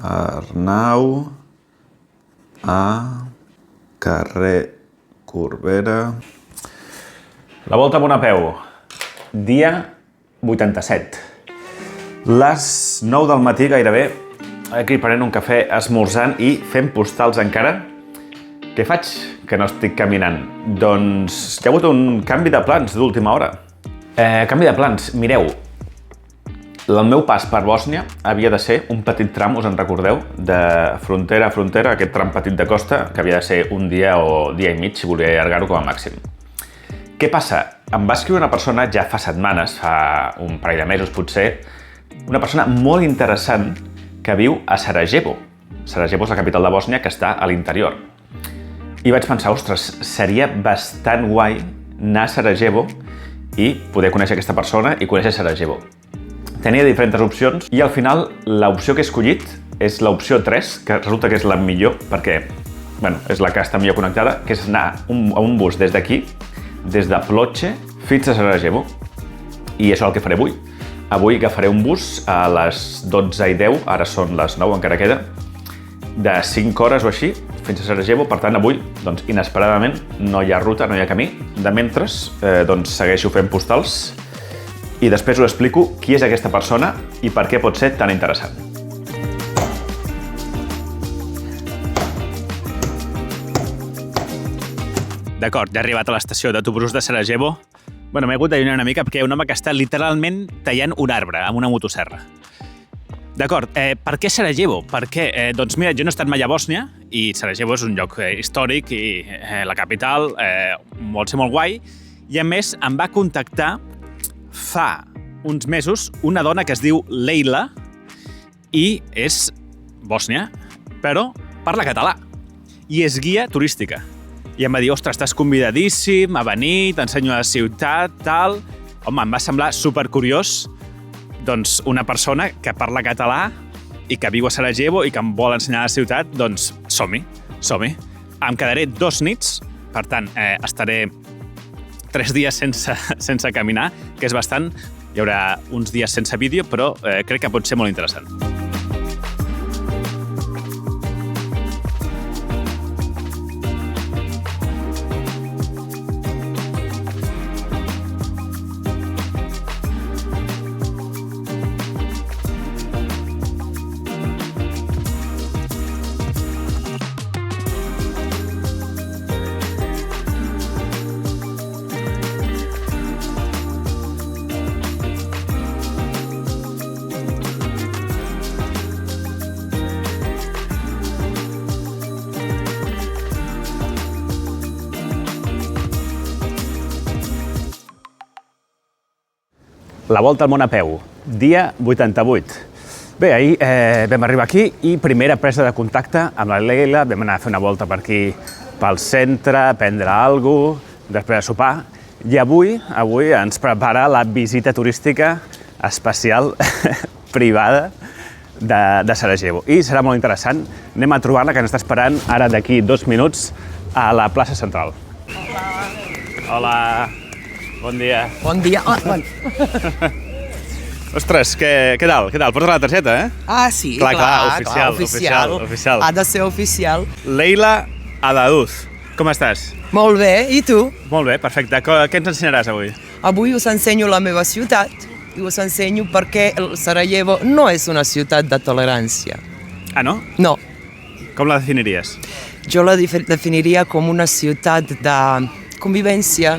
Arnau a carrer Corbera. La volta amb una peu. Dia 87. Les 9 del matí gairebé, aquí prenent un cafè, esmorzant i fent postals encara. Què faig que no estic caminant? Doncs hi ha hagut un canvi de plans d'última hora. Canvi de plans, mireu. El meu pas per Bòsnia havia de ser un petit tram, us en recordeu? De frontera a frontera, aquest tram petit de costa, que havia de ser un dia o dia i mig, si volia allargar-ho com a màxim. Què passa? Em va escriure una persona ja fa setmanes, fa un parell de mesos potser, una persona molt interessant que viu a Sarajevo. Sarajevo és la capital de Bòsnia, que està a l'interior. I vaig pensar, ostres, seria bastant guai anar a Sarajevo i poder conèixer aquesta persona i conèixer Sarajevo. Tenia diferents opcions i al final l'opció que he escollit és l'opció 3, que resulta que és la millor perquè és la que està millor connectada, que és anar a un bus des d'aquí, des de Ploče fins a Sarajevo. I això és el que faré avui. Avui agafaré un bus a les 12:10, ara són les 9, encara queda, de 5 hores o així, fins a Sarajevo. Per tant, avui, inesperadament, no hi ha ruta, no hi ha camí. De mentre, segueixo fent postals i després us explico qui és aquesta persona i per què pot ser tan interessant. D'acord, ja he arribat a l'estació d'autobusos de Sarajevo. M'he hagut d'allunyar una mica perquè hi ha un home que està literalment tallant un arbre amb una motosserra. D'acord, per què Sarajevo? Per què? Doncs mira, jo no he estat mai a Bòsnia i Sarajevo és un lloc històric i la capital, vol ser molt guai. I a més, em va contactar fa uns mesos una dona que es diu Leila i és Bòsnia, però parla català i és guia turística. I em va dir, ostres, estàs convidadíssim a venir, t'ensenyo la ciutat, tal. Home, em va semblar supercuriós, doncs, una persona que parla català i que viu a Sarajevo i que em vol ensenyar la ciutat, doncs som-hi. Em quedaré 2 nits, per tant, estaré 3 dies sense caminar, que és bastant. Hi haurà uns dies sense vídeo, però crec que pot ser molt interessant. La volta al món a peu, dia 88. Bé, ahir vam arribar aquí i primera presa de contacte amb la Leila, vam anar a fer una volta per aquí pel centre, prendre alguna cosa, després de sopar, i avui ens prepara la visita turística especial privada de Sarajevo. I serà molt interessant. Anem a trobar-la, que ens està esperant ara d'aquí 2 minuts a la plaça central. Hola. Bon dia. Bon dia. Ostres, què tal? Porta la targeta, eh? Ah, sí, clar, oficial. Ha de ser oficial. Leila Adaduz, com estàs? Molt bé, i tu? Molt bé, perfecte. Què ens ensenyaràs avui? Avui us ensenyo la meva ciutat i us ensenyo perquè Sarajevo no és una ciutat de tolerància. Ah, no? No. Com la definiries? Jo la definiria com una ciutat de convivència,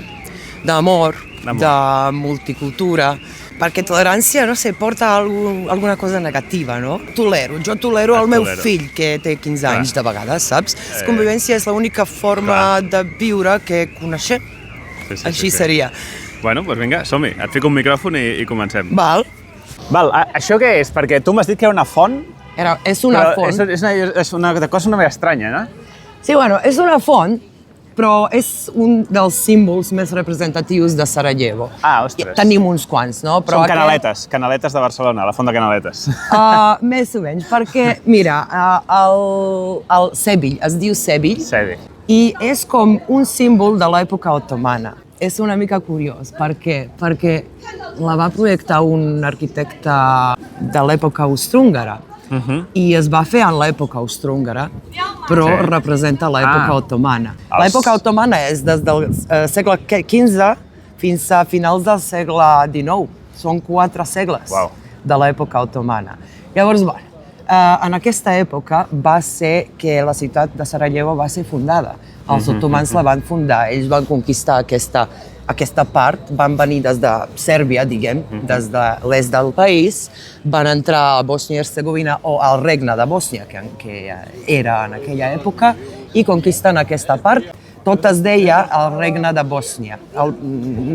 d'amor, de multicultura, perquè tolerància, no sé, porta alguna cosa negativa, no? Jo tolero el meu fill, que té 15 anys de vegades, saps? Convivència és l'única forma de viure que coneixem. Així seria. Bueno, doncs vinga, som-hi. Et fico un micròfon i comencem. Val, això què és? Perquè tu m'has dit que era una font. És una font. És una cosa una mica estranya, no? Sí, bueno, és una font, però és un dels símbols més representatius de Sarajevo. Ah, ostres. Tenim uns quants, no? Són Canaletes de Barcelona, la font de Canaletes. Més o menys, perquè, mira, el Sevill, es diu Sevill, i és com un símbol de l'època otomana. És una mica curiós, per què? Perquè la va projectar un arquitecte de l'època austro-húngara. i es va fer en l'època austrohúngara, però representa l'època otomana. L'època otomana és des del segle XV fins a finals del segle XIX. Són 4 segles de l'època otomana. Llavors, en aquesta època va ser que la ciutat de Sarajevo va ser fundada. Els otomans la van fundar, ells van conquistar aquesta part, van venir des de Sèrbia, diguem, des de l'est del país, van entrar a Bòsnia i Hercegovina o al regne de Bòsnia, que era en aquella època, i conquisten aquesta part. Tot es deia el regne de Bòsnia. El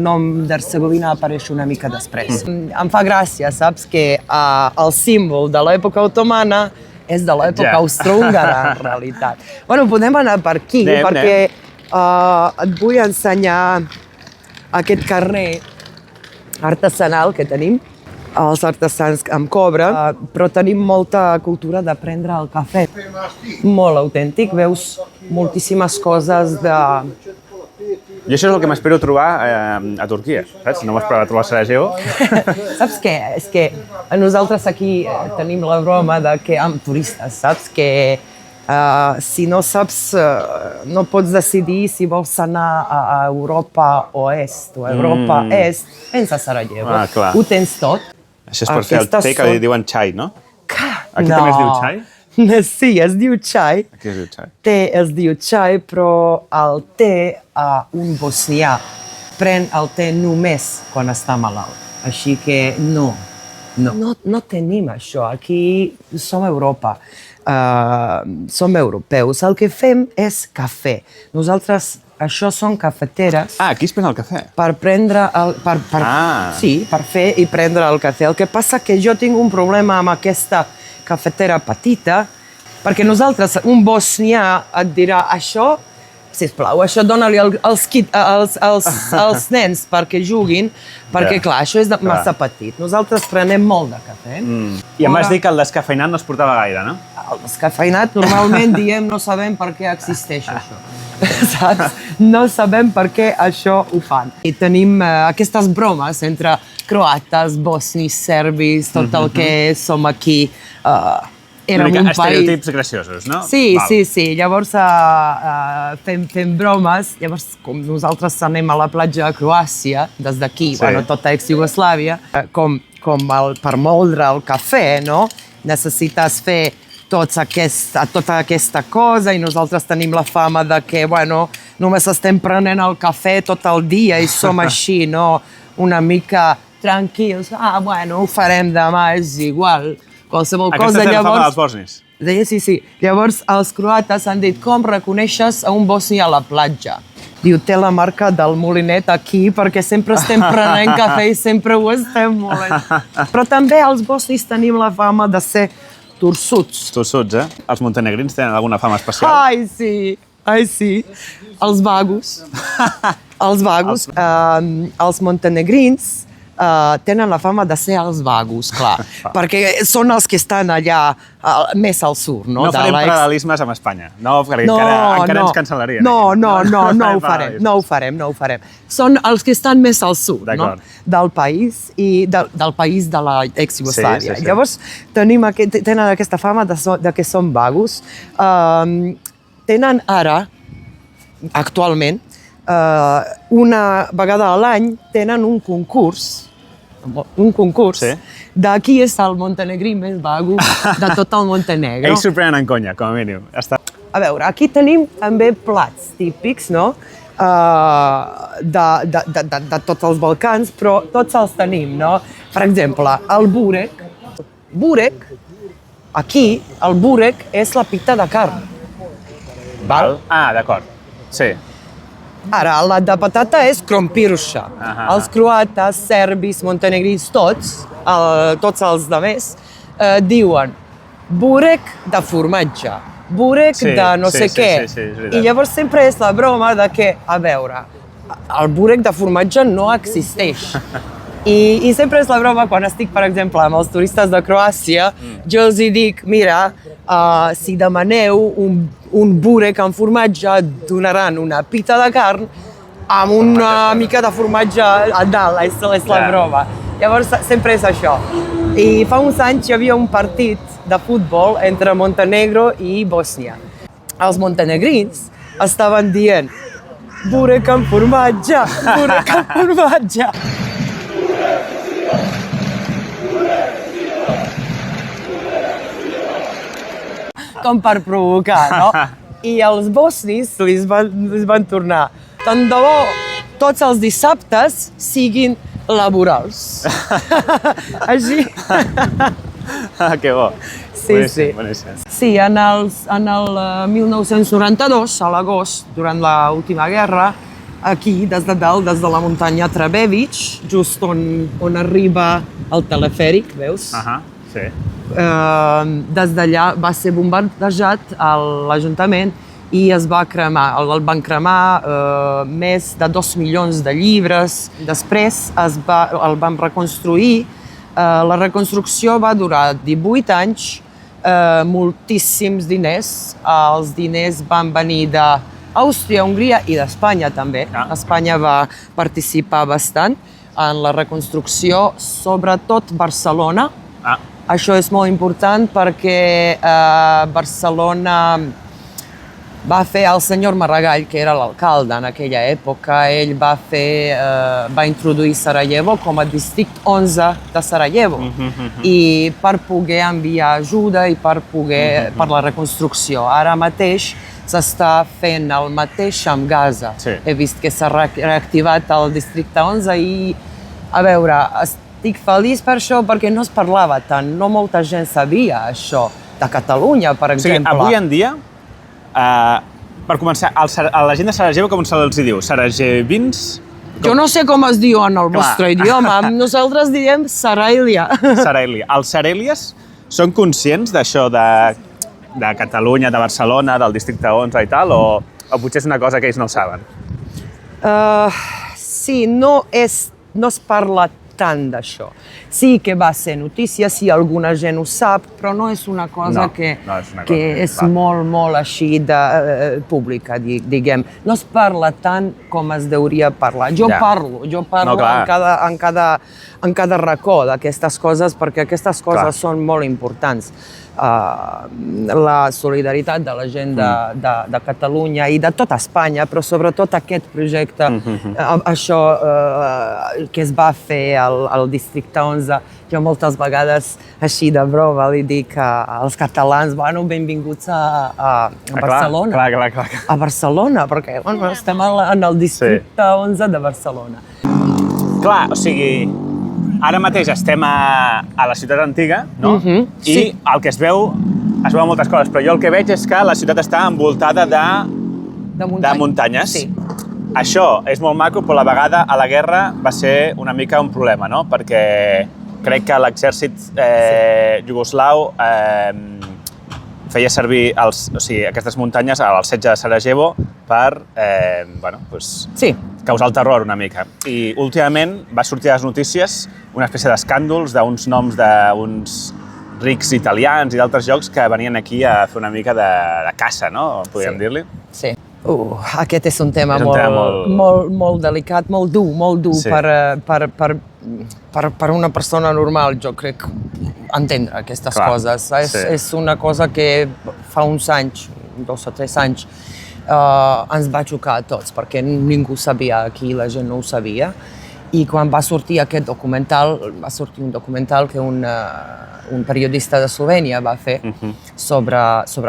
nom d'Hercegovina apareix una mica després. Em fa gràcia, saps, que el símbol de l'època otomana és de l'època austrohúngara, en realitat. Bueno, podem anar per aquí, perquè et vull ensenyar aquest carrer artesanal que tenim, els artesans amb cobre, però tenim molta cultura de prendre el cafè. Molt autèntic, veus moltíssimes coses de... I això és el que m'espero trobar a Turquia, saps? No m'esperava trobar a Sarajevo. Saps què? És que nosaltres aquí tenim la broma de que amb turistes, saps? Que si no saps, no pots decidir si vols anar a Europa Oest o a Europa Est, pensa a Sarajevo. Ho tens tot. Això és per fer el té que li diuen xai, no? Aquí no. també es diu xai? Sí, es diu xai. Aquí es diu xai. Té es diu xai, però el té un bosnià pren el té només quan està malalt. Així que no tenim això. Aquí som Europa, som europeus. El que fem és cafè. Nosaltres, això són cafeteres. Aquí es pren el cafè? Per prendre sí, per fer i prendre el cafè. El que passa que jo tinc un problema amb aquesta cafetera petita, perquè nosaltres, un bosnià et dirà això, sisplau, això dona-li als nens perquè juguin, perquè clar, això és massa petit. Nosaltres prenem molt de cafè. I em vas dir que el descafeinat no es portava gaire, no? El descafeinat normalment diem no sabem per què existeix això. Saps? No sabem per què això ho fan. I tenim aquestes bromes entre croates, bosnis, serbis, tot el que som aquí. Érem un país... Estereotips graciosos, no? Sí. Llavors fem bromes. Llavors, com nosaltres anem a la platja de Croàcia, des d'aquí, tota ex-Iugoslàvia, com per moldre el cafè, no? Necessites fer tota aquesta cosa i nosaltres tenim la fama de que, només estem prenent el cafè tot el dia i som així, no? Una mica tranquils. Ho farem demà, és igual. Qualsevol cosa. Aquesta és la fama dels bosnis. Sí. Llavors, els croates han dit, com reconeixes a un bosni a la platja? Diu, té la marca del molinet aquí perquè sempre estem prenent cafè i sempre ho estem molent. Però també els bosnis tenim la fama de ser torçuts. Torçuts, eh? Els montenegrins tenen alguna fama especial? Ai, sí. Els vagos. Els montenegrins tenen la fama de ser els vagos, clar, perquè són els que estan allà més al sud, no? No farem paral·lelismes amb Espanya, perquè encara ens cancel·larien. No ho farem. Són els que estan més al sud, no? Del país i del país de l'ex-Iugoslàvia. Llavors, tenen aquesta fama de que són vagos. Tenen ara, actualment, una vegada a l'any tenen un concurs de qui és el montenegrí més vago de tot el Montenegro. Ells s'ho prenen en conya, com a mínim. A veure, aquí tenim també plats típics, no? De tots els Balcans, però tots els tenim, no? Per exemple, el burek. Burek, aquí, el burek és la pita de carn. Val? D'acord. Sí. Ara, la de patata és krompirša. Els croates, serbis, montenegrins, tots els altres, diuen burek de formatge, burek de no sé què. I llavors sempre és la broma de que, a veure, el burek de formatge no existeix. I sempre és la broma quan estic, per exemple, amb els turistes de Croàcia, jo els dic, mira, si demaneu un burek amb formatge, donaran una pita de carn amb una mica de formatge a dalt, és la broma. Llavors sempre és això. I fa uns anys hi havia un partit de futbol entre Montenegro i Bòsnia. Els montenegrins estaven dient «Burek amb formatge! Burek amb formatge!» com per provocar, no? I els bosnis li van tornar. Tant de bo tots els dissabtes siguin laborals. Així. Que bo. Sí, sí. Sí, en el 1992, a l'agost, durant l'última guerra, aquí, des de dalt, des de la muntanya Trebevich, just on arriba el telefèric, veus? Sí. Des d'allà va ser bombardejat l'Ajuntament i el van cremar més de 2 milions de llibres. Després el van reconstruir. La reconstrucció va durar 18 anys, moltíssims diners. Els diners van venir d'Àustria, Hongria i d'Espanya també. Espanya va participar bastant en la reconstrucció, sobretot Barcelona. Això és molt important perquè Barcelona va fer el senyor Maragall, que era l'alcalde en aquella època, ell va introduir Sarajevo com a districte 11 de Sarajevo i per poder enviar ajuda i per la reconstrucció. Ara mateix s'està fent el mateix amb Gaza. He vist que s'ha reactivat el districte 11 i, a veure, estic feliç per això perquè no es parlava tant, no molta gent sabia això de Catalunya, per exemple. Avui en dia, per començar, a la gent de Sarajevo com se'ls diu? Sarajevins? Jo no sé com es diu en el vostre idioma, nosaltres diem Sarailia. Sarailia. Els sarèlies són conscients d'això de Catalunya, de Barcelona, del districte 11 i tal, o potser és una cosa que ells no ho saben? Sí, no es parla tant d'això. Sí que va ser notícia, sí, alguna gent ho sap, però no és una cosa que és molt, molt així pública, diguem. No es parla tant com es hauria parlar. Jo parlo en cada racó d'aquestes coses, perquè aquestes coses són molt importants. La solidaritat de la gent de Catalunya i de tota Espanya, però sobretot aquest projecte, això que es va fer al districte 11, jo moltes vegades així de broma li dic als catalans, bueno, benvinguts a Barcelona. Clar. A Barcelona, perquè estem en el districte 11 de Barcelona. Clar, o sigui, ara mateix estem a la ciutat antiga, no? I el que es veu moltes coses, però jo el que veig és que la ciutat està envoltada de muntanyes. Això és molt maco, però a la vegada a la guerra va ser una mica un problema, no? Perquè crec que l'exèrcit iugoslau feia servir aquestes muntanyes al setge de Sarajevo per causar el terror una mica. I últimament va sortir a les notícies una espècie d'escàndols d'uns noms d'uns rics italians i d'altres llocs que venien aquí a fer una mica de caça, no? Podríem dir-li. Sí. Aquest és un tema molt delicat, molt dur per una persona normal, jo crec, entendre aquestes coses. És una cosa que fa uns anys, 2 o 3 anys, ens va xocar a tots, perquè ningú sabia aquí, la gent no ho sabia. I quan va sortir aquest documental, un documental que un periodista de Eslovènia va fer sobre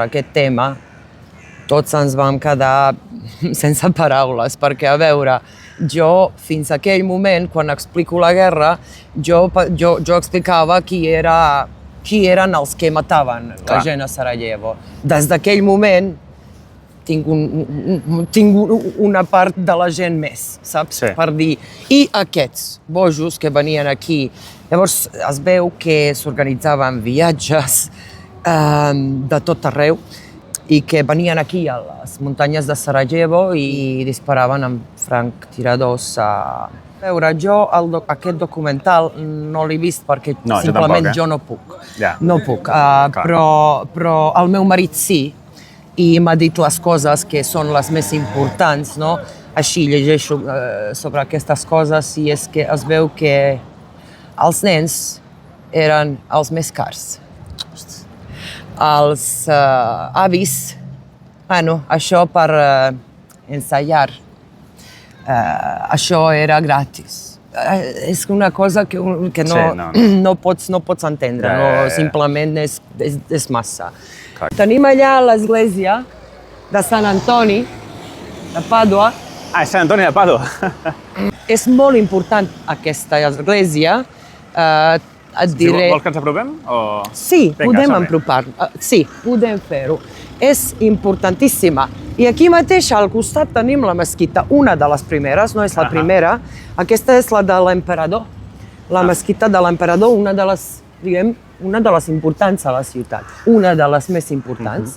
aquest tema, tots ens vam quedar sense paraules, perquè, a veure, jo, fins a aquell moment, quan explico la guerra, jo explicava qui eren els que mataven la gent a Sarajevo. Des d'aquell moment, tinc una part de la gent més, saps? Per dir, i aquests bojos que venien aquí. Llavors es veu que s'organitzaven viatges de tot arreu i que venien aquí a les muntanyes de Sarajevo i disparaven amb franctiradors. A veure, jo aquest documental no l'he vist perquè simplement jo no puc. No puc, però el meu marit sí, i m'ha dit les coses que són les més importants, no? Així llegeixo sobre aquestes coses i és que es veu que els nens eren els més cars. Els avis, bueno, això per ensaiar, això era gratis. És una cosa que no pots entendre, simplement és massa. Tenim allà l'església de Sant Antoni, de Pàdua. És Sant Antoni de Pàdua. És molt important aquesta església. Et diré... Vols que ens apropem? Sí, podem apropar. Sí, podem fer-ho. És importantíssima. I aquí mateix, al costat, tenim la mesquita, una de les primeres, no és la primera. Aquesta és la de l'emperador. La mesquita de l'emperador, una de les importants a la ciutat. Una de les més importants.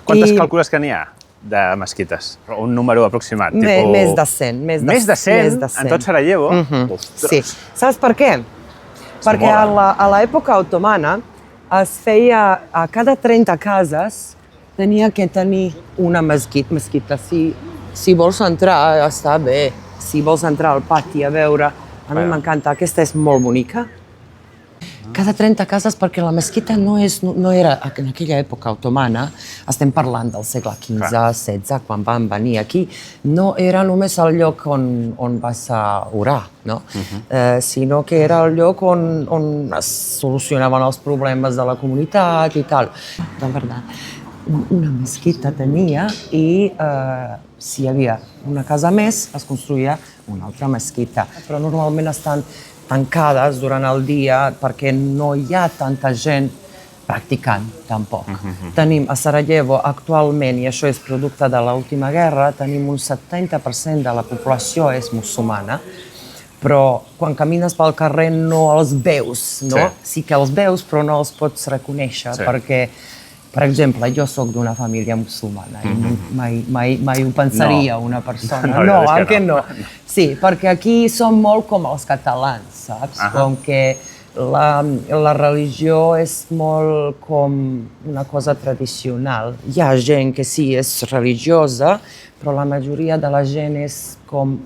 Quantes calcules que n'hi ha de mesquites? Un número aproximat? Més de 100. Més de 100? En tot Sarajevo? Sí. Saps per què? Perquè a l'època otomana es feia a cada 30 cases tenia que tenir una mesquita. Si vols entrar, està bé. Si vols entrar al pati a veure, a mi m'encanta, aquesta és molt bonica. Cada 30 cases, perquè la mesquita no era en aquella època otomana, estem parlant del segle XV, XVI, quan van venir aquí, no era només el lloc on vas a orar, no? Sinó que era el lloc on es solucionaven els problemes de la comunitat i tal. De veritat, una mesquita tenia i si hi havia una casa més, es construïa una altra mesquita. Però normalment estan tancades durant el dia perquè no hi ha tanta gent practicant, tampoc. Tenim a Sarajevo actualment, i això és producte de l'última guerra, tenim un 70% de la població és musulmana, però quan camines pel carrer no els veus, no? Sí que els veus, però no els pots reconèixer, perquè, per exemple, jo sóc d'una família musulmana i mai ho pensaria una persona. No, que no. Sí, perquè aquí som molt com els catalans, saps? Com que la religió és molt com una cosa tradicional. Hi ha gent que sí, és religiosa, però la majoria de la gent és com,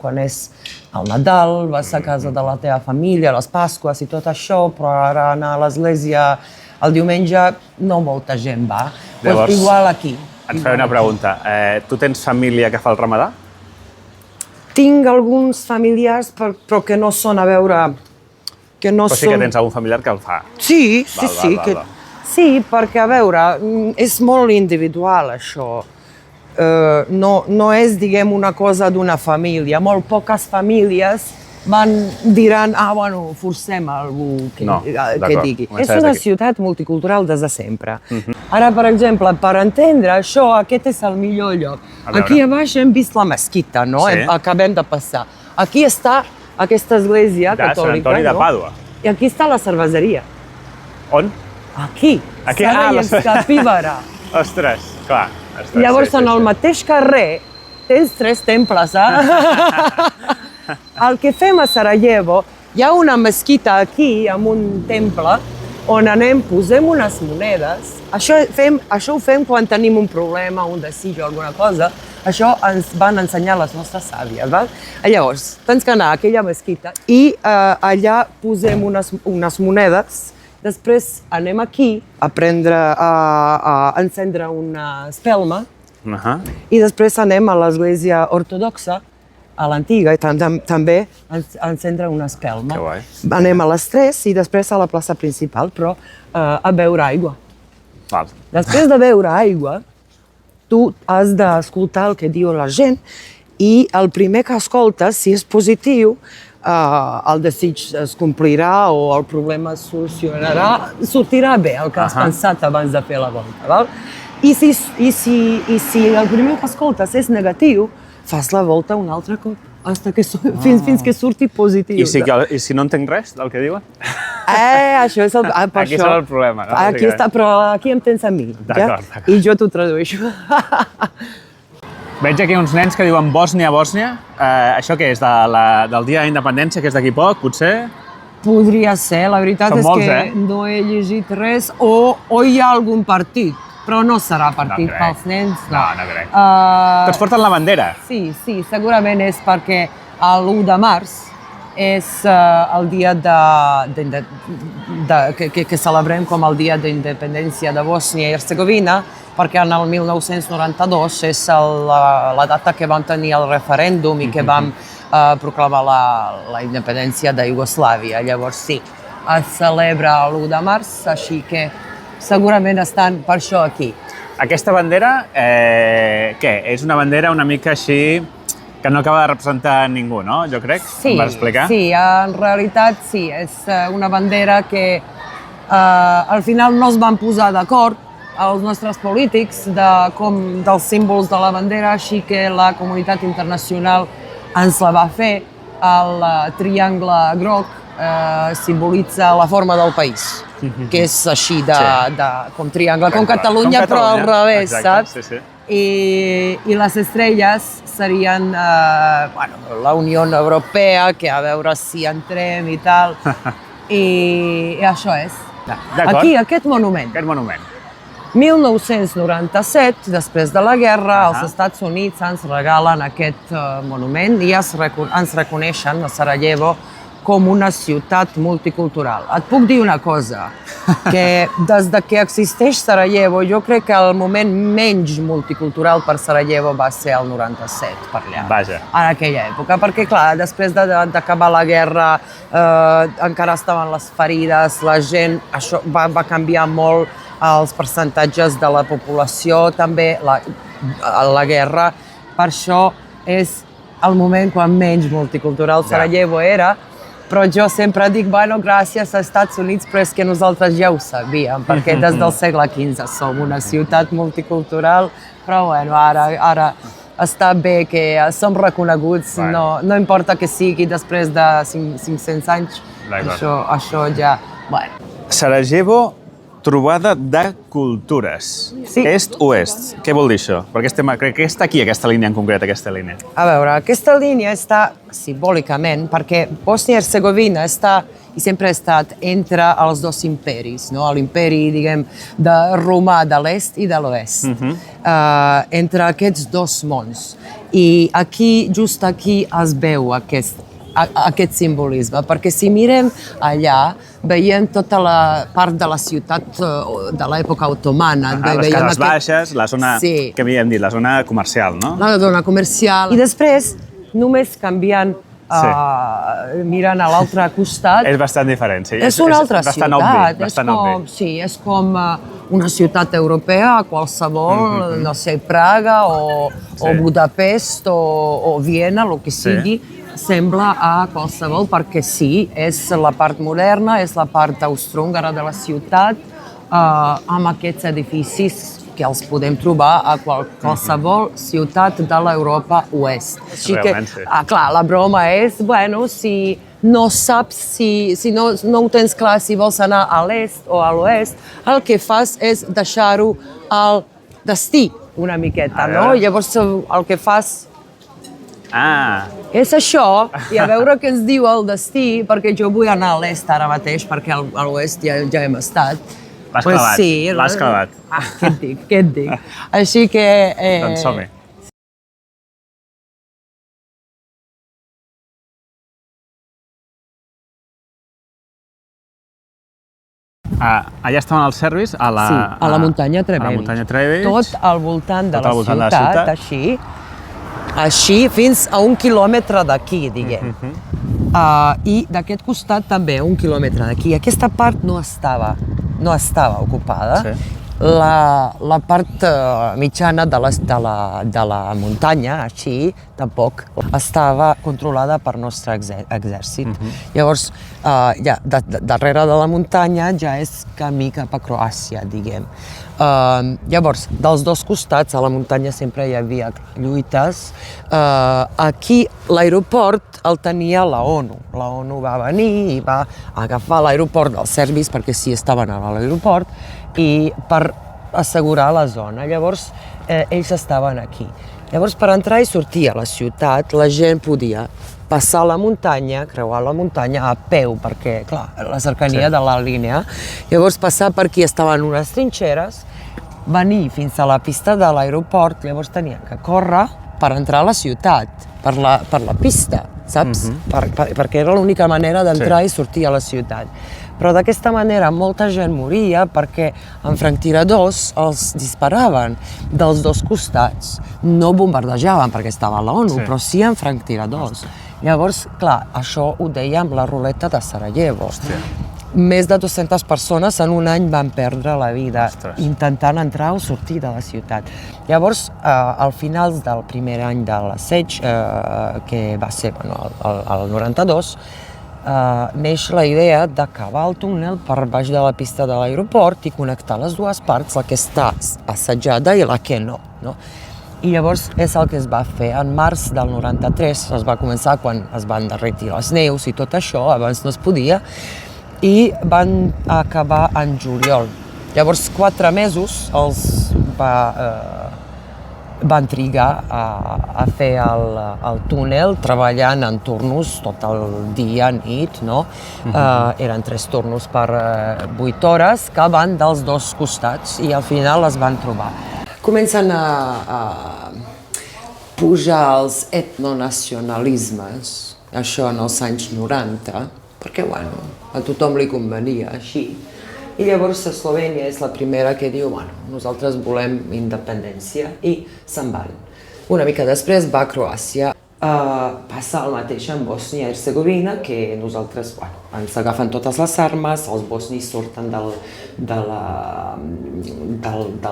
quan és el Nadal, vas a casa de la teva família, les Pasques i tot això, però ara anar a l'església el diumenge no molta gent va. Llavors, igual aquí. Et faré una pregunta. Tu tens família que fa el ramadà? Tinc alguns familiars, però que no són a veure... Però sí que tens algun familiar que el fa? Sí. Sí, perquè, a veure, és molt individual, això. No és, diguem, una cosa d'una família. Molt poques famílies diran, bueno, forcem algú que digui. És una ciutat multicultural des de sempre. Ara, per exemple, per entendre això, aquest és el millor lloc. Aquí a baix hem vist la mesquita, no? Acabem de passar. Aquí està aquesta església catòlica. De Sant Antoni de Pàdua. I aquí està la cerveseria. On? Aquí. Sarajevska Pivara. Ostres, clar. Llavors, en el mateix carrer, tens 3 temples, El que fem a Sarajevo, hi ha una mesquita aquí, amb un temple, on anem, posem unes monedes. Això ho fem quan tenim un problema, un desig o alguna cosa. Això ens van ensenyar les nostres àvies. Llavors, tens que anar a aquella mesquita i allà posem unes monedes. Després anem aquí a encendre una espelma i després anem a l'església ortodoxa, a l'antiga, i també encendre una espelma. Anem a les 3 i després a la plaça principal, però a beure aigua. Després de beure aigua, tu has d'escoltar el que diu la gent i el primer que escoltes, si és positiu, el desig es complirà o el problema es solucionarà, sortirà bé el que has pensat abans de fer la volta. I si el primer que escoltes és negatiu, fas la volta un altre cop, fins que surti positiu. I si no entenc res del que diuen? Això és el... Aquí serà el problema. Aquí està, però aquí em tens a mi. I jo t'ho tradueixo. Veig aquí uns nens que diuen Bòsnia, Bòsnia. Això què és? Del dia de la independència, que és d'aquí poc, potser? Podria ser, la veritat és que no he llegit res, o hi ha algun partit. Però no serà partit pels nens. No crec. Tots porten la bandera. Sí, segurament és perquè l'1 de març és el dia que celebrem com el dia d'independència de Bòsnia i Hercegovina, perquè en el 1992 és la data que vam tenir el referèndum i que vam proclamar la independència de Iugoslàvia. Llavors sí, es celebra l'1 de març, així que segurament estan per això aquí. Aquesta bandera, què? És una bandera una mica així que no acaba de representar ningú, no? Jo crec, sí, em vas explicar? Sí, en realitat sí, és una bandera que al final no es van posar d'acord els nostres polítics dels símbols de la bandera, així que la comunitat internacional ens la va fer. El triangle groc simbolitza la forma del país, que és així com triangle, com Catalunya, però al revés, saps? Sí. I les estrelles serien la Unió Europea, que a veure si entrem i tal, i això és. Aquí, aquest monument. 1997, després de la guerra, els Estats Units ens regalen aquest monument i ens reconeixen a Sarajevo com una ciutat multicultural. Et puc dir una cosa, que des que existeix Sarajevo, jo crec que el moment menys multicultural per Sarajevo va ser el 97, per allà. Vaja. En aquella època, perquè clar, després d'acabar la guerra encara estaven les ferides, la gent, això va canviar molt els percentatges de la població, també la guerra, per això és el moment quan menys multicultural Sarajevo era. Però jo sempre dic, bueno, gràcies als Estats Units, però és que nosaltres ja ho sabíem, perquè des del segle XV som una ciutat multicultural, però bueno, ara està bé que som reconeguts, no importa que sigui després de 500 anys, això ja, bueno. Sarajevo, trobada de cultures. Sí. Est-oest. Què vol dir això? Perquè crec que està aquí, aquesta línia en concret, aquesta línia. A veure, aquesta línia està simbòlicament perquè Bòsnia i Hercegovina està i sempre ha estat entre els dos imperis, no? L'imperi, diguem, romà de l'est i de l'oest. Entre aquests dos mons. I aquí, just aquí, es veu aquest simbolisme, perquè si mirem allà, veiem tota la part de la ciutat de l'època otomana. Les cases baixes, la zona, que havíem dit, la zona comercial, no? La zona comercial. I després, només canviant, mirant a l'altre costat... És bastant diferent, sí. És una altra ciutat. Bastant obvi. Sí, és com una ciutat europea, qualsevol, no sé, Praga o Budapest o Viena, el que sigui. Sembla a qualsevol, perquè sí, és la part moderna, és la part austrohúngara de la ciutat, amb aquests edificis que els podem trobar a qualsevol ciutat de l'Europa oest. Així que, clar, la broma és, bueno, si no saps, si no ho tens clar si vols anar a l'est o a l'oest, el que fas és deixar-ho al destí una miqueta, no? Llavors el que fas és això, i a veure què ens diu el destí, perquè jo vull anar a l'est ara mateix, perquè a l'oest ja hem estat. L'has clavat. Què et dic? Així que... Doncs som-hi. Allà estaven els serbis a la muntanya Trebević. Tot al voltant de la ciutat, així fins a 1 quilòmetre d'aquí, diguem. I d'aquest costat també 1 quilòmetre d'aquí. Aquesta part no estava ocupada. La part mitjana de la muntanya, així, tampoc estava controlada per nostre exèrcit. Llavors, darrere de la muntanya ja és camí cap a Croàcia, diguem. Llavors, dels dos costats, a la muntanya sempre hi havia lluites. Aquí l'aeroport el tenia la ONU. La ONU va venir i va agafar l'aeroport dels serbis, perquè sí estaven a l'aeroport, i per assegurar la zona. Llavors, ells estaven aquí. Llavors, per entrar i sortir a la ciutat, la gent podia passar la muntanya, creuar la muntanya a peu, perquè, clar, la cercania de la línia. Llavors, passar per aquí estaven unes trinxeres, venir fins a la pista de l'aeroport, llavors tenien que córrer per entrar a la ciutat, per la pista. saps? Perquè era l'única manera d'entrar i sortir a la ciutat. Però d'aquesta manera molta gent moria perquè amb franctiradors els disparaven dels dos costats. No bombardejaven perquè estava a l'ONU, però sí amb franctiradors. Llavors, clar, això ho dèiem la ruleta de Sarajevo. Més de 200 persones en un any van perdre la vida intentant entrar o sortir de la ciutat. Llavors, al final del primer any de l'asseig, que va ser el 92, neix la idea d'acabar el túnel per baix de la pista de l'aeroport i connectar les dues parts, la que està assetjada i la que no. I llavors és el que es va fer. En març del 93 es va començar quan es van derretir les neus i tot això, abans no es podia, i van acabar en juliol. Llavors 4 mesos els van trigar a fer el túnel treballant en turnos tot el dia, nit, no? Eren 3 turnos per 8 hores que van dels dos costats i al final es van trobar. Comencen a pujar els etnonacionalismes, això en els anys 90, perquè a tothom li convenia així. I llavors Eslovènia és la primera que diu nosaltres volem independència i se'n van. Una mica després va a Croàcia. Passa el mateix en Bòsnia i Hercegovina, que nosaltres ens agafen totes les armes, els bosnis surten de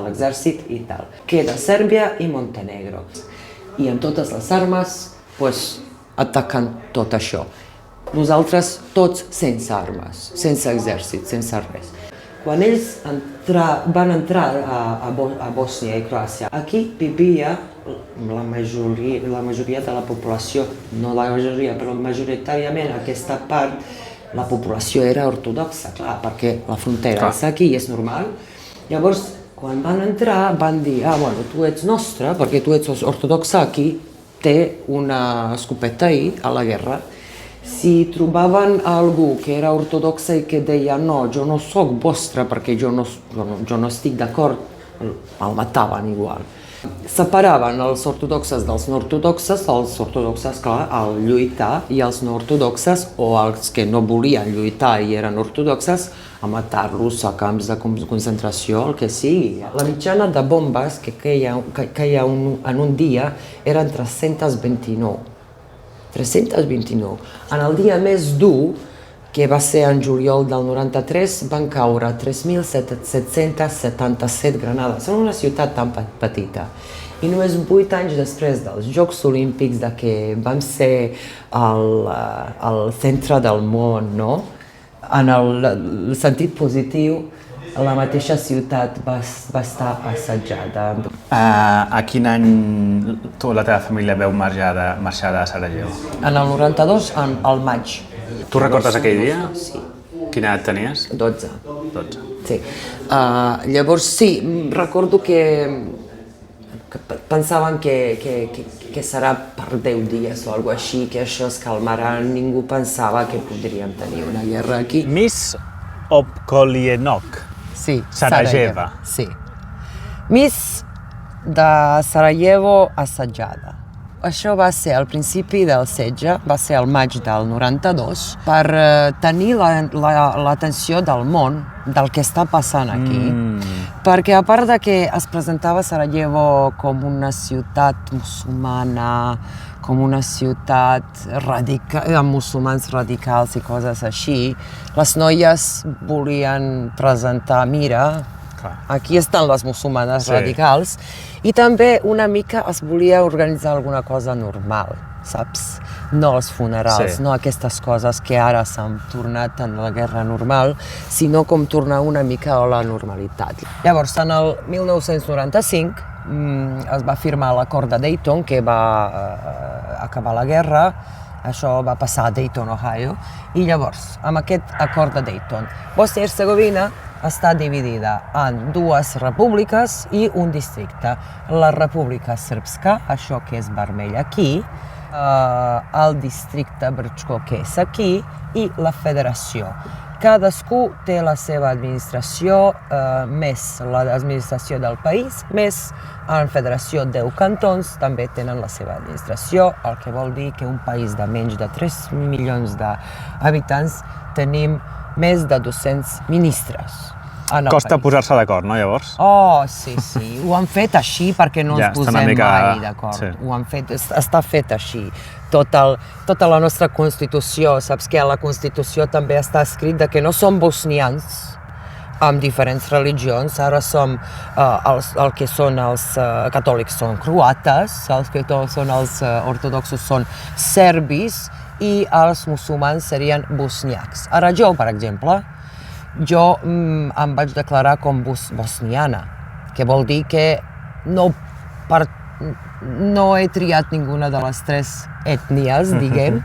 l'exèrcit i tal. Queda Sèrbia i Montenegro. I amb totes les armes ataquen tot això. Nosaltres tots sense armes, sense exèrcit, sense res. Quan ells van entrar a Bòsnia i Croàcia, aquí vivia la majoria de la població, no la majoria, però majoritàriament aquesta part, la població era ortodoxa, clar, perquè la frontera és aquí i és normal. Llavors, quan van entrar, van dir, tu ets nostre, perquè tu ets ortodoxa, aquí té una escopeta ahí a la guerra. Si trobaven algú que era ortodoxa i que deia no, jo no soc vostre perquè jo no estic d'acord, el mataven igual. Separaven els ortodoxes dels no ortodoxes, els ortodoxes, clar, al lluitar, i els no ortodoxes, o els que no volien lluitar i eren ortodoxes, a matar-los a camps de concentració, el que sigui. La mitjana de bombes que queia en un dia eren 329. 329. En el dia més dur, que va ser en juliol del 93, van caure 3.777 granades en una ciutat tan petita. I només 8 anys després dels Jocs Olímpics, que vam ser al centre del món, no? En el sentit positiu, la mateixa ciutat va estar assetjada. A quin any tu i la teva família veu marxar de Sarajevo? En el 92, al maig. Tu recordes aquell dia? Sí. Quina edat tenies? 12. 12. Sí. Llavors sí, recordo que pensaven que serà per 10 dies o alguna cosa així, que això es calmarà. Ningú pensava que podríem tenir una guerra aquí. Miss Opkolienok. Sí, Sarajevo. Sí. Miss de Sarajevo assetjada. Això va ser al principi del setge, va ser al maig del 92, per tenir l'atenció del món, del que està passant aquí. Perquè a part de que es presentava Sarajevo com una ciutat musulmana, com una ciutat amb musulmans radicals i coses així, les noies volien presentar, mira, aquí estan les musulmanes radicals, i també una mica es volia organitzar alguna cosa normal, saps? No els funerals, no aquestes coses que ara s'han tornat en la guerra normal, sinó com tornar una mica a la normalitat. Llavors, en el 1995, es va firmar l'acord de Dayton, que va acabar la guerra. Això va passar a Dayton, Ohio, i llavors, amb aquest acord de Dayton, Bòsnia i Hercegovina està dividida en 2 repúbliques i un districte. La República Srpska, això que és vermell aquí, el districte Brčko, que és aquí, i la Federació. cadascú té la seva administració, més l'administració del país, més en Federació 10 cantons també tenen la seva administració, el que vol dir que un país de menys de 3 milions d'habitants tenim més de 200 ministres. Costa posar-se d'acord, no, llavors? Oh, sí, ho han fet així perquè no ens posem mai d'acord. Sí. Ho han fet, està fet així. Tota la nostra Constitució, saps que a la Constitució també està escrit que no som bosnians amb diferents religions, ara som, el que són els catòlics són croates, els que són els ortodoxos són serbis i els musulmans serien bosniacs. Ara jo, per exemple, em vaig declarar com bosniana, que vol dir que no he triat ninguna de les 3 ètnies, diguem,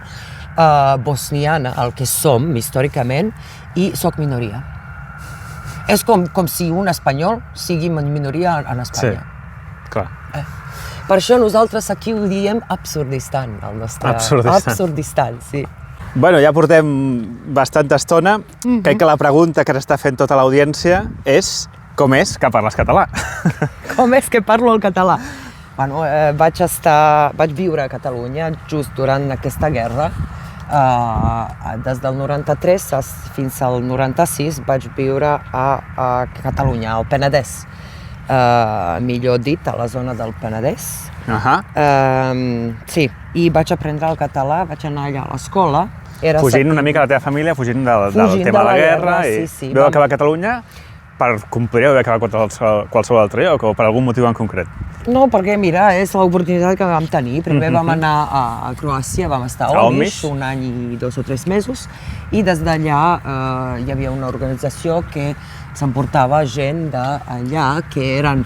bosniana, el que som històricament, i soc minoria. És com si un espanyol sigui minoria en Espanya. Sí, clar. Per això nosaltres aquí ho diem Absurdistan, el nostre... Absurdistan, sí. Bueno, ja portem bastanta estona. Crec que la pregunta que s'està fent tota l'audiència és com és que parles català? Com és que parlo el català? Bueno, vaig viure a Catalunya just durant aquesta guerra. Des del 93 fins al 96 vaig viure a Catalunya, al Penedès. Millor dit, a la zona del Penedès. Sí, i vaig aprendre el català, vaig anar allà a l'escola. Fugint una mica la teva família, fugint del tema de la guerra, i vau acabar a Catalunya per complir o acabar a qualsevol altre lloc o per algun motiu en concret? No, perquè mira, és l'oportunitat que vam tenir. Primer vam anar a Croàcia, vam estar a Omiš, un any i 2 o 3 mesos, i des d'allà hi havia una organització que s'emportava gent d'allà que eren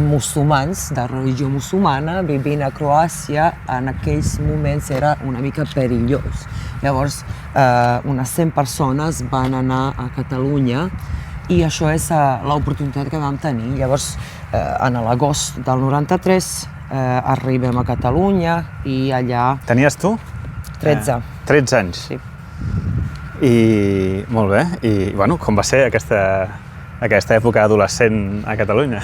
musulmans, de religió musulmana, vivint a Croàcia. En aquells moments era una mica perillós. Llavors, unes 100 persones van anar a Catalunya i això és l'oportunitat que vam tenir. Llavors, en l'agost del 93 arribem a Catalunya i allà... Tenies tu? 13. 13 anys? Sí. I molt bé, i bueno, com va ser aquesta època adolescent a Catalunya?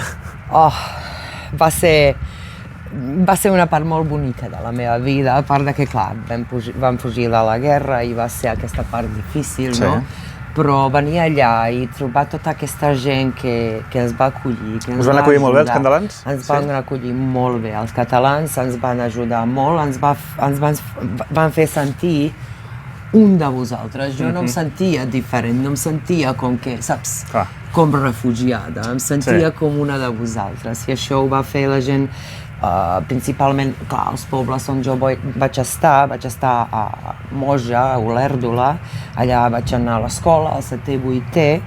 Va ser una part molt bonica de la meva vida, a part de que, clar, vam fugir de la guerra i va ser aquesta part difícil, no? Però venir allà i trobar tota aquesta gent que ens va acollir, que ens va ajudar. Us van acollir molt bé els catalans? Ens van acollir molt bé. Els catalans ens van ajudar molt, ens van fer sentir un de vosaltres. Jo no em sentia diferent, no em sentia com que, saps, com refugiada, em sentia com una de vosaltres. I això ho va fer la gent, principalment, clar, els pobles on jo vaig estar a Moja, a Olèrdola, allà vaig anar a l'escola, al 7è i 8è,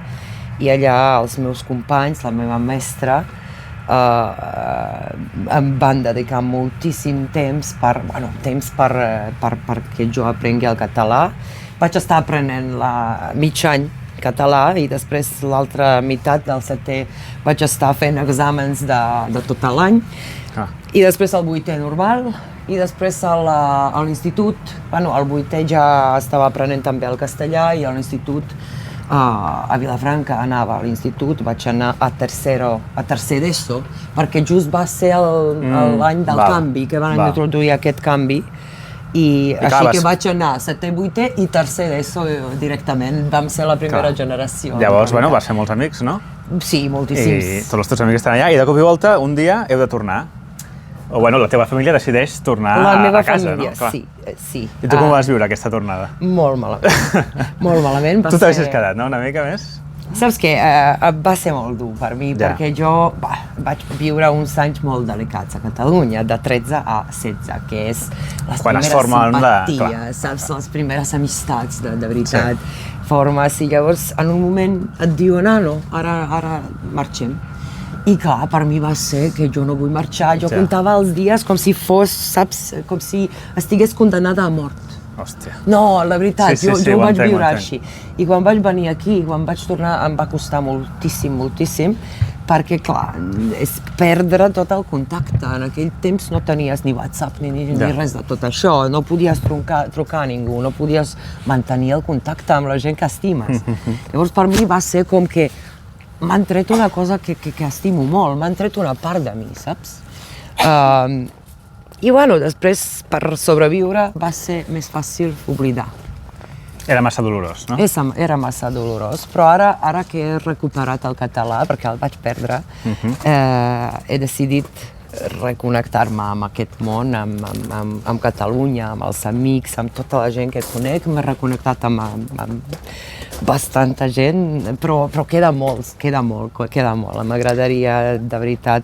i allà els meus companys, la meva mestra, em van dedicar moltíssim temps perquè jo aprengui el català. Vaig estar aprenent mig any català i després l'altra meitat del 7è vaig estar fent exàmens de tot l'any. I després el 8è normal, i després a l'institut, al 8è ja estava aprenent també el castellà, i a l'institut a Vilafranca anava a l'institut, vaig anar a tercer d'ESO, perquè just va ser l'any del canvi, que van introduir aquest canvi, i així que vaig anar a 7è, 8è i tercer d'ESO directament, vam ser la primera generació. Llavors, bueno, vas fer molts amics, no? Sí, moltíssims. I tots els teus amics estan allà, i de cop i volta, un dia heu de tornar. O, bueno, la teva família decideix tornar a casa, no? La meva família, sí. I tu com vas viure aquesta tornada? Molt malament, molt malament. Tu t'havies quedat, no?, una mica més? Saps què? Va ser molt dur per mi, perquè jo vaig viure uns anys molt delicats a Catalunya, de 13 a 16, que és les primeres simpaties, saps? Les primeres amistats, de veritat, formes, i llavors en un moment et diuen, no, ara marxem. I clar, per mi va ser que jo no vull marxar, jo comptava els dies com si fos, saps, com si estigués condemnada a mort. Hòstia. No, la veritat, jo ho vaig viure així. I quan vaig venir aquí, quan vaig tornar, em va costar moltíssim, perquè, clar, és perdre tot el contacte. En aquell temps no tenies ni WhatsApp ni res de tot això, no podies trucar a ningú, no podies mantenir el contacte amb la gent que estimes. Llavors, per mi va ser com que m'han tret una cosa que estimo molt, m'han tret una part de mi, saps? I, bueno, després, per sobreviure, va ser més fàcil oblidar. Era massa dolorós, no? Era massa dolorós, però ara que he recuperat el català, perquè el vaig perdre, he decidit reconnectar-me amb aquest món, amb Catalunya, amb els amics, amb tota la gent que conec. M'he reconnectat amb bastanta gent, però queda molt. M'agradaria, de veritat...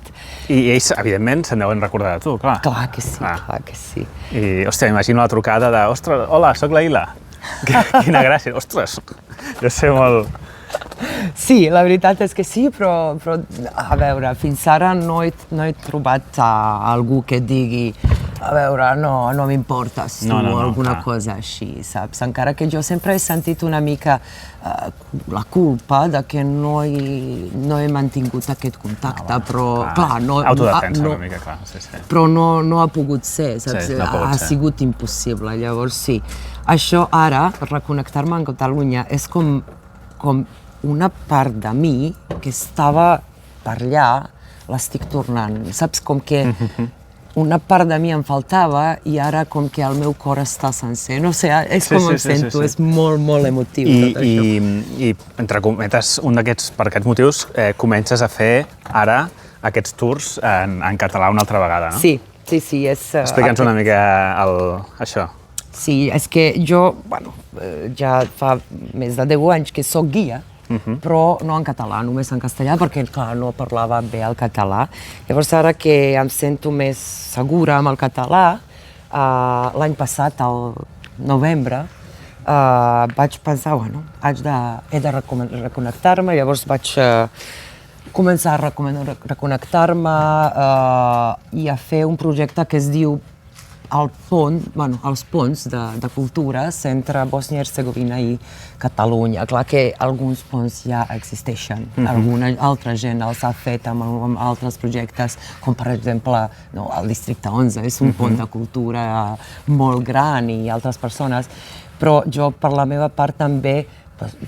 I ells, evidentment, se'n deuen recordar de tu, clar. Clar que sí. I, hòstia, imagino la trucada de «Ostres, hola, sóc la Ila». Quina gràcia, ostres, jo sé molt... Sí, la veritat és que sí, però a veure, fins ara no he trobat algú que digui a veure, no m'importes tu, alguna cosa així, saps? Encara que jo sempre he sentit una mica la culpa de que no he mantingut aquest contacte, però clar, autodefensa una mica, clar, sí. Però no ha pogut ser, saps? Sí, no ha pogut ser. Ha sigut impossible, llavors sí. Això ara, reconnectar-me amb Catalunya, és com una part de mi que estava per allà, l'estic tornant, saps? Com que una part de mi em faltava i ara com que el meu cor està sencer. No sé, és com em sento, és molt, molt emotiu tot això. I entre cometes, per aquests motius, comences a fer ara aquests tours en català una altra vegada, no? Sí. Explica'ns una mica això. Sí, és que jo, bueno, ja fa més de 10 anys que soc guia, però no en català, només en castellà, perquè, clar, no parlava bé el català. Llavors, ara que em sento més segura amb el català, l'any passat, al novembre, vaig pensar, bueno, he de reconnectar-me, llavors vaig començar a reconnectar-me i a fer un projecte que es diu els ponts de cultures entre Bòsnia i Hercegovina i Catalunya. Clar que alguns ponts ja existeixen, alguna altra gent els ha fet amb altres projectes, com per exemple el Districte 11, és un pont de cultura molt gran i altres persones, però jo per la meva part també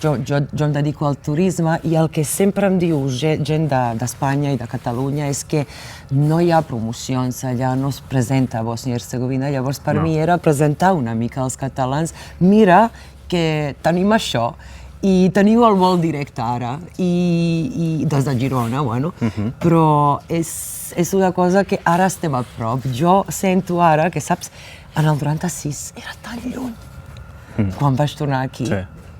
jo em dedico al turisme i el que sempre em diu gent d'Espanya i de Catalunya és que no hi ha promocions allà, no es presenta a Bòsnia i Hercegovina, llavors per mi era presentar una mica als catalans, mira que tenim això i teniu el vol directe ara, i des de Girona, bueno, però és una cosa que ara estem a prop. Jo sento ara que, saps, en el 96 era tan lluny quan vaig tornar aquí.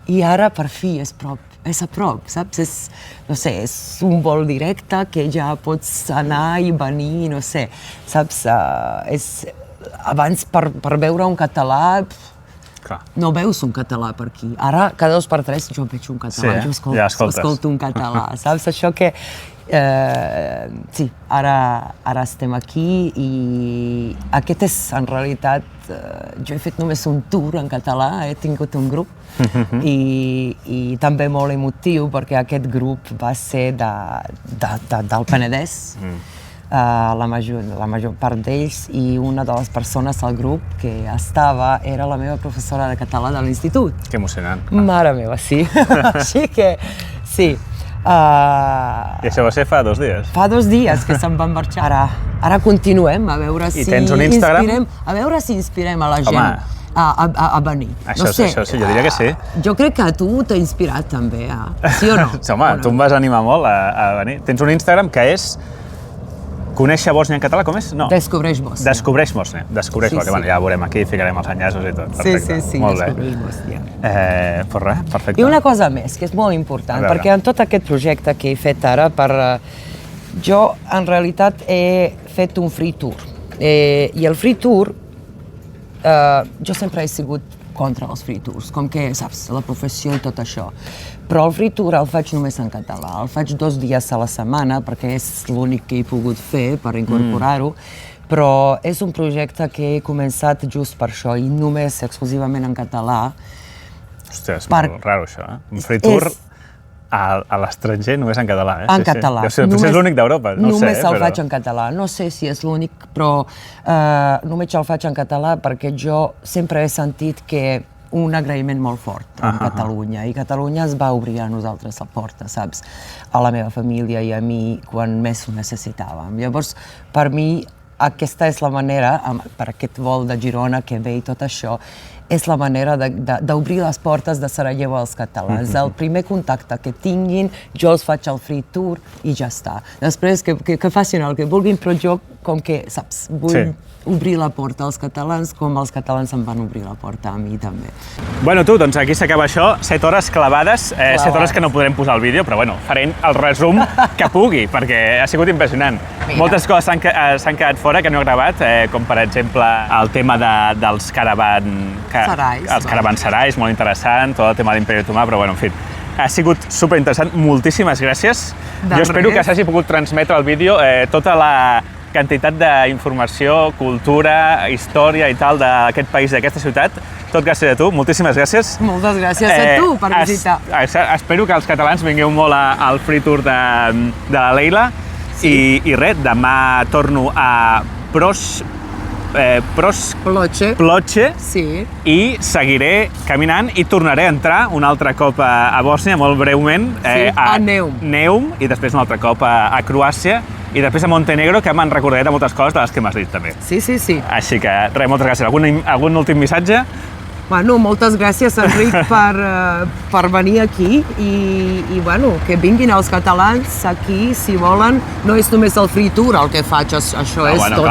I ara, per fi, és a prop, saps? No sé, és un vol directe que ja pots anar i venir, no sé, saps? Abans, per veure un català, no veus un català per aquí. Ara, cada 2 per 3, jo veig un català, jo escolto un català, saps? Això que... Sí, ara estem aquí i aquest és, en realitat, jo he fet només un tour en català, he tingut un grup i també molt emotiu perquè aquest grup va ser del Penedès, la major part d'ells, i una de les persones al grup que era la meva professora de català de l'institut. Que emocionant. Mare meva, sí. Així que, sí. I això va ser fa 2 dies? Fa 2 dies que se'n van marxar. Ara continuem, a veure si inspirem a la gent a venir. Això sí, jo diria que sí. Jo crec que a tu t'ha inspirat també, sí o no? Home, tu em vas animar molt a venir. Tens un Instagram que és Conèixer Bòsnia en català, com és? No. Descobreix Bòsnia. Descobreix Bòsnia, que ja ho veurem aquí, ficarem els enllaços i tot. Perfecte. Sí, Descobreix Bòsnia. Pues res, perfecte. I una cosa més, que és molt important, perquè en tot aquest projecte que he fet ara, jo en realitat he fet un free tour. I el free tour, jo sempre he sigut contra els free tours, com que, saps, la professió i tot això. Però el free tour el faig només en català, el faig 2 dies a la setmana, perquè és l'únic que he pogut fer per incorporar-ho, però és un projecte que he començat just per això, i només exclusivament en català. Hòstia, és molt raro això, Un free tour a l'estranger només en català, eh? En català. Potser és l'únic d'Europa, no sé. Només el faig en català. No sé si és l'únic, però només el faig en català perquè jo sempre he sentit que un agraïment molt fort a Catalunya, i Catalunya es va obrir a nosaltres la porta, saps? A la meva família i a mi quan més ho necessitàvem. Llavors, per mi, aquesta és la manera, per aquest vol de Girona que ve i tot això, és la manera d'obrir les portes de Sarajevo als catalans. El primer contacte que tinguin, jo els faig el free tour i ja està. Després que facin el que vulguin, però jo, com que, saps, vull obrir la porta als catalans com els catalans em van obrir la porta a mi també. Bueno, tu, doncs aquí s'acaba això, 7 hores clavades, 7 hores que no podrem posar al vídeo, però bueno, farem el resum que pugui, perquè ha sigut impressionant. Moltes coses s'han quedat fora que no he gravat, com per exemple el tema dels caravanserais, molt interessant, tot el tema de l'Imperi Otomà, però bueno, en fi, ha sigut superinteressant, moltíssimes gràcies. Jo espero que s'hagi pogut transmetre al vídeo tota la quantitat d'informació, cultura, història i tal d'aquest país, d'aquesta ciutat. Tot gràcies a tu, moltíssimes gràcies. Moltes gràcies a tu per visitar. Espero que els catalans vingueu molt al free tour de la Leila. I res, demà torno a Ploče i seguiré caminant i tornaré a entrar un altre cop a Bòsnia, molt breument, a Neum, i després un altre cop a Croàcia, i després a Montenegro, que me'n recordaré de moltes coses de les que m'has dit també. Sí. Així que res, moltes gràcies. Algun últim missatge? Bueno, moltes gràcies, Enric, per venir aquí i bueno, que vinguin els catalans aquí, si volen. No és només el free tour el que faig, això és tot...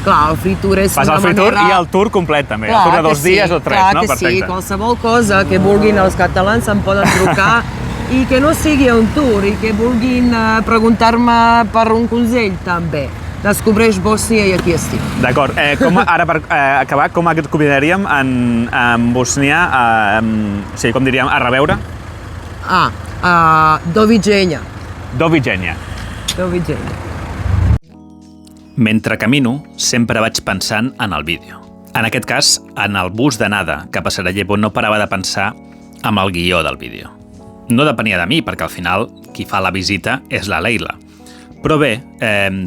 Clar, el free tour és una manera... Fas el free tour i el tour complet, també. El tour de 2 dies o 3, no? Clar que sí, qualsevol cosa que vulguin els catalans em poden trucar i que no sigui un tour i que vulguin preguntar-me per un consell, també. Descobreix Bòsnia i aquí estic. D'acord. Ara, per acabar, com et convidaríem en bosnià, com diríem, a reveure? Doviđenja. Doviđenja. Doviđenja. Mentre camino, sempre vaig pensant en el vídeo. En aquest cas, en el bus d'anada cap a Sarajevo no parava de pensar en el guió del vídeo. No depenia de mi, perquè al final qui fa la visita és la Leila. Però bé,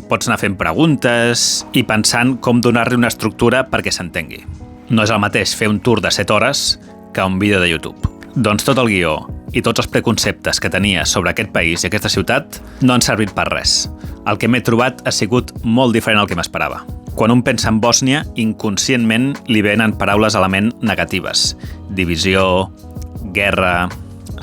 pots anar fent preguntes i pensant com donar-li una estructura perquè s'entengui. No és el mateix fer un tour de 7 hores que un vídeo de YouTube. Doncs tot el guió i tots els preconceptes que tenia sobre aquest país i aquesta ciutat no han servit per res. El que m'he trobat ha sigut molt diferent al que m'esperava. Quan un pensa en Bòsnia, inconscientment li venen paraules a la ment negatives. Divisió, guerra,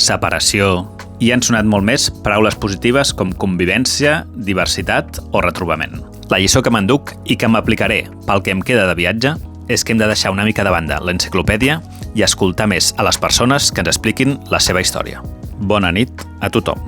separació... I han sonat molt més paraules positives com convivència, diversitat o retrobament. La lliçó que m'enduc i que m'aplicaré pel que em queda de viatge és que hem de deixar una mica de banda l'enciclopèdia i escoltar més a les persones que ens expliquin la seva història. Bona nit a tothom.